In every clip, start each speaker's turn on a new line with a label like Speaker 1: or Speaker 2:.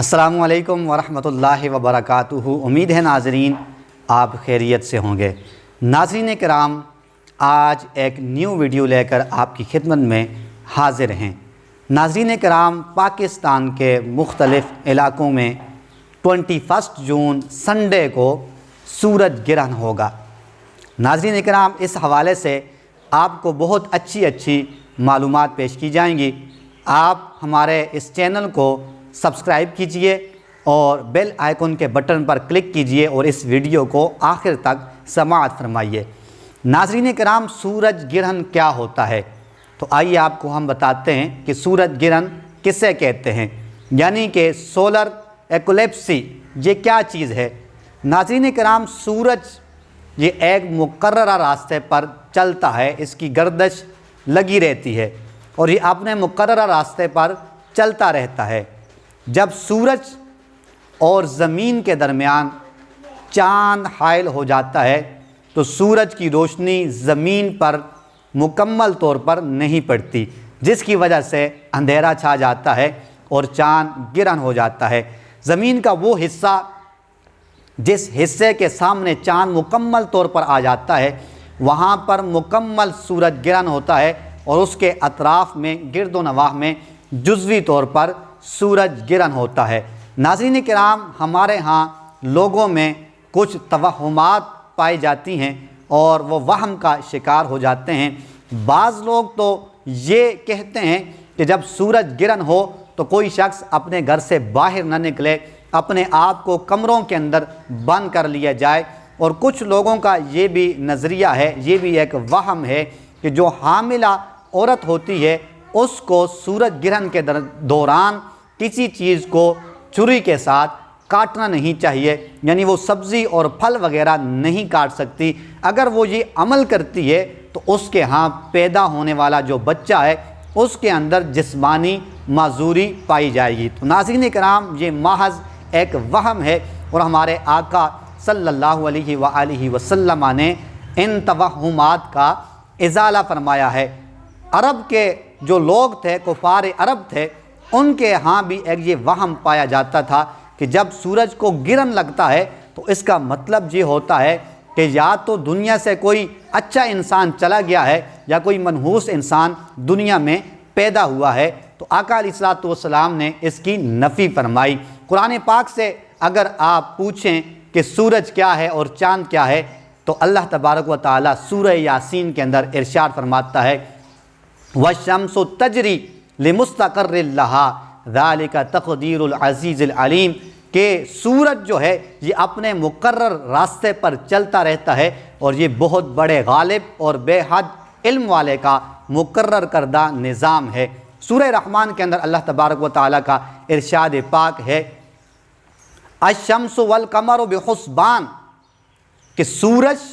Speaker 1: السلام علیکم ورحمۃ اللہ وبرکاتہ۔ امید ہے ناظرین آپ خیریت سے ہوں گے۔ ناظرین کرام، آج ایک نیو ویڈیو لے کر آپ کی خدمت میں حاضر ہیں۔ ناظرین کرام، پاکستان کے مختلف علاقوں میں 21 جون سنڈے کو سورج گرہن ہوگا۔ ناظرین کرام، اس حوالے سے آپ کو بہت اچھی معلومات پیش کی جائیں گی۔ آپ ہمارے اس چینل کو سبسکرائب کیجئے اور بیل آئیکن کے بٹن پر کلک کیجئے اور اس ویڈیو کو آخر تک سماعت فرمائیے۔ ناظرین کرام، سورج گرہن کیا ہوتا ہے؟ تو آئیے آپ کو ہم بتاتے ہیں کہ سورج گرہن کسے کہتے ہیں، یعنی کہ سولر ایکلیپسی یہ کیا چیز ہے۔ ناظرین کرام، سورج یہ ایک مقررہ راستے پر چلتا ہے، اس کی گردش لگی رہتی ہے اور یہ اپنے مقررہ راستے پر چلتا رہتا ہے۔ جب سورج اور زمین کے درمیان چاند حائل ہو جاتا ہے تو سورج کی روشنی زمین پر مکمل طور پر نہیں پڑتی، جس کی وجہ سے اندھیرا چھا جاتا ہے اور چاند گرہن ہو جاتا ہے۔ زمین کا وہ حصہ جس حصے کے سامنے چاند مکمل طور پر آ جاتا ہے وہاں پر مکمل سورج گرہن ہوتا ہے اور اس کے اطراف میں گرد و نواح میں جزوی طور پر سورج گرہن ہوتا ہے۔ ناظرین کرام، ہمارے ہاں لوگوں میں کچھ توہمات پائی جاتی ہیں اور وہ وہم کا شکار ہو جاتے ہیں۔ بعض لوگ تو یہ کہتے ہیں کہ جب سورج گرہن ہو تو کوئی شخص اپنے گھر سے باہر نہ نکلے، اپنے آپ کو کمروں کے اندر بند کر لیا جائے، اور کچھ لوگوں کا یہ بھی نظریہ ہے، یہ بھی ایک وہم ہے کہ جو حاملہ عورت ہوتی ہے اس کو سورج گرہن کے دوران کسی چیز کو چھری کے ساتھ کاٹنا نہیں چاہیے، یعنی وہ سبزی اور پھل وغیرہ نہیں کاٹ سکتی۔ اگر وہ یہ عمل کرتی ہے تو اس کے ہاں پیدا ہونے والا جو بچہ ہے اس کے اندر جسمانی معذوری پائی جائے گی۔ تو ناظرین کرام، یہ محض ایک وہم ہے اور ہمارے آقا صلی اللہ علیہ وآلہ وسلم نے ان توہمات کا ازالہ فرمایا ہے۔ عرب کے جو لوگ تھے، کفار عرب تھے، ان کے ہاں بھی ایک یہ وہم پایا جاتا تھا کہ جب سورج کو گرہن لگتا ہے تو اس کا مطلب یہ ہوتا ہے کہ یا تو دنیا سے کوئی اچھا انسان چلا گیا ہے یا کوئی منحوس انسان دنیا میں پیدا ہوا ہے۔ تو آقا علیہ الصلوۃ والسلام نے اس کی نفی فرمائی۔ قرآن پاک سے اگر آپ پوچھیں کہ سورج کیا ہے اور چاند کیا ہے تو اللہ تبارک و تعالی سورہ یاسین کے اندر ارشاد فرماتا ہے، وَالشَّمْسُ تَجْرِی لِمُسْتَقَرٍّ لَہَا ذَلِکَ تَقْدِیرُ الْعَزِیزِ الْعَلِیم، کہ سورج جو ہے یہ اپنے مقرر راستے پر چلتا رہتا ہے اور یہ بہت بڑے غالب اور بے حد علم والے کا مقرر کردہ نظام ہے۔ سورہ رحمان کے اندر اللہ تبارک و تعالیٰ کا ارشاد پاک ہے، الشمس والقمر بحسبان، کہ سورج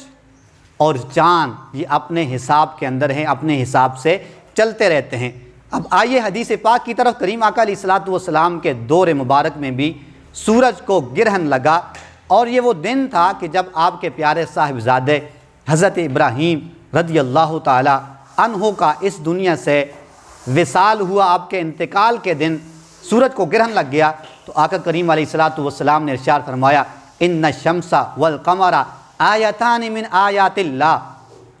Speaker 1: اور چاند یہ اپنے حساب کے اندر ہیں، اپنے حساب سے چلتے رہتے ہیں۔ اب آئیے حدیث پاک کی طرف۔ کریم آقا علیہ الصلوۃ والسلام کے دور مبارک میں بھی سورج کو گرہن لگا، اور یہ وہ دن تھا کہ جب آپ کے پیارے صاحبزادے حضرت ابراہیم رضی اللہ تعالی عنہ کا اس دنیا سے وصال ہوا۔ آپ کے انتقال کے دن سورج کو گرہن لگ گیا تو آقا کریم علیہ الصلوۃ والسلام نے ارشاد فرمایا، ان الشمس والقمر آیتان من آیات اللہ،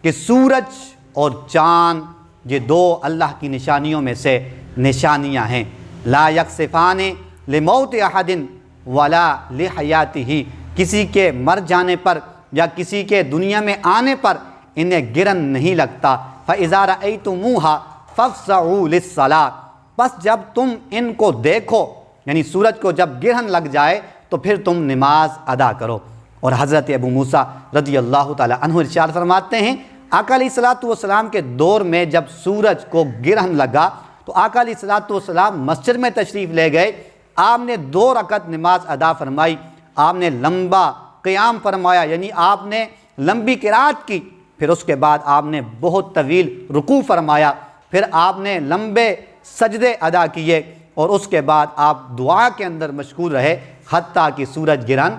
Speaker 1: کہ سورج اور چاند یہ دو اللہ کی نشانیوں میں سے نشانیاں ہیں۔ لا یکسفان لموت احد ولا لحیاتہ، کسی کے مر جانے پر یا کسی کے دنیا میں آنے پر انہیں گرہن نہیں لگتا۔ فَإِذَا رَأَيْتُمُوهَا فَافْزَعُوا لِلصَّلَاةِ، بس جب تم ان کو دیکھو، یعنی سورج کو جب گرہن لگ جائے تو پھر تم نماز ادا کرو۔ اور حضرت ابو موسیٰ رضی اللہ تعالی عنہ ارشاد فرماتے ہیں، آقا علیہ الصلوۃ والسلام کے دور میں جب سورج کو گرہن لگا تو آقا علیہ الصلوۃ والسلام مسجد میں تشریف لے گئے۔ آپ نے 2 رکعت نماز ادا فرمائی، آپ نے لمبا قیام فرمایا، یعنی آپ نے لمبی قرات کی، پھر اس کے بعد آپ نے بہت طویل رکوع فرمایا، پھر آپ نے لمبے سجدے ادا کیے، اور اس کے بعد آپ دعا کے اندر مشغول رہے حتیٰ کہ سورج گرہن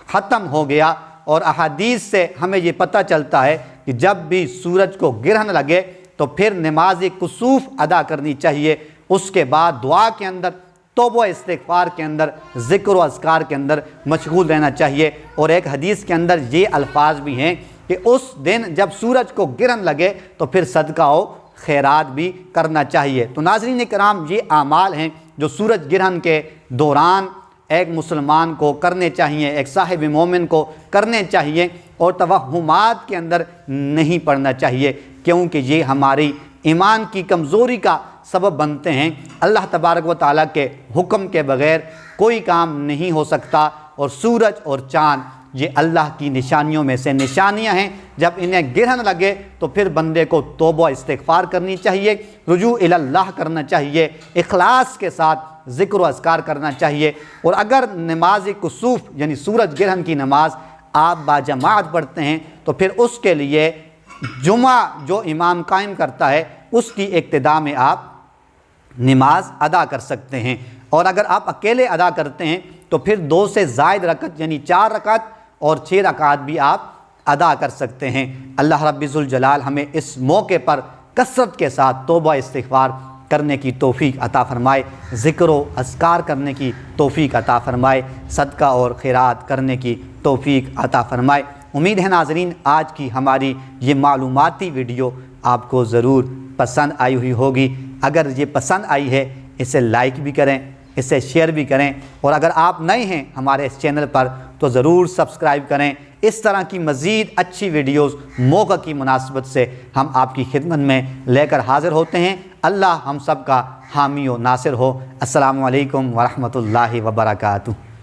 Speaker 1: ختم ہو گیا۔ اور احادیث سے ہمیں یہ پتہ چلتا ہے کہ جب بھی سورج کو گرہن لگے تو پھر نماز کسوف ادا کرنی چاہیے، اس کے بعد دعا کے اندر توبہ استغفار کے اندر، ذکر و اذکار کے اندر مشغول رہنا چاہیے۔ اور ایک حدیث کے اندر یہ الفاظ بھی ہیں کہ اس دن جب سورج کو گرہن لگے تو پھر صدقہ و خیرات بھی کرنا چاہیے۔ تو ناظرین کرام، یہ اعمال ہیں جو سورج گرہن کے دوران ایک مسلمان کو کرنے چاہیے، ایک صاحب مومن کو کرنے چاہیے، اور توہمات کے اندر نہیں پڑنا چاہیے، کیونکہ یہ ہماری ایمان کی کمزوری کا سبب بنتے ہیں۔ اللہ تبارک و تعالیٰ کے حکم کے بغیر کوئی کام نہیں ہو سکتا، اور سورج اور چاند یہ اللہ کی نشانیوں میں سے نشانیاں ہیں۔ جب انہیں گرہن لگے تو پھر بندے کو توبہ استغفار کرنی چاہیے، رجوع الی اللہ کرنا چاہیے، اخلاص کے ساتھ ذکر و اذکار کرنا چاہیے۔ اور اگر نماز کسوف یعنی سورج گرہن کی نماز آپ باجماعت پڑھتے ہیں تو پھر اس کے لیے جمعہ جو امام قائم کرتا ہے اس کی ابتدا میں آپ نماز ادا کر سکتے ہیں، اور اگر آپ اکیلے ادا کرتے ہیں تو پھر 2 سے زائد رکعت یعنی 4 رکعت اور 6 رکعت بھی آپ ادا کر سکتے ہیں۔ اللہ رب ذوالجلال ہمیں اس موقع پر کثرت کے ساتھ توبہ استغفار کرنے کی توفیق عطا فرمائے، ذکر و اذکار کرنے کی توفیق عطا فرمائے، صدقہ اور خیرات کرنے کی توفیق عطا فرمائے۔ امید ہے ناظرین آج کی ہماری یہ معلوماتی ویڈیو آپ کو ضرور پسند آئی ہوئی ہوگی۔ اگر یہ پسند آئی ہے اسے لائک بھی کریں، اسے شیئر بھی کریں، اور اگر آپ نئے ہیں ہمارے اس چینل پر تو ضرور سبسکرائب کریں۔ اس طرح کی مزید اچھی ویڈیوز موقع کی مناسبت سے ہم آپ کی خدمت میں لے کر حاضر ہوتے ہیں۔ اللہ ہم سب کا حامی و ناصر ہو۔ السلام علیکم ورحمۃ اللہ وبرکاتہ۔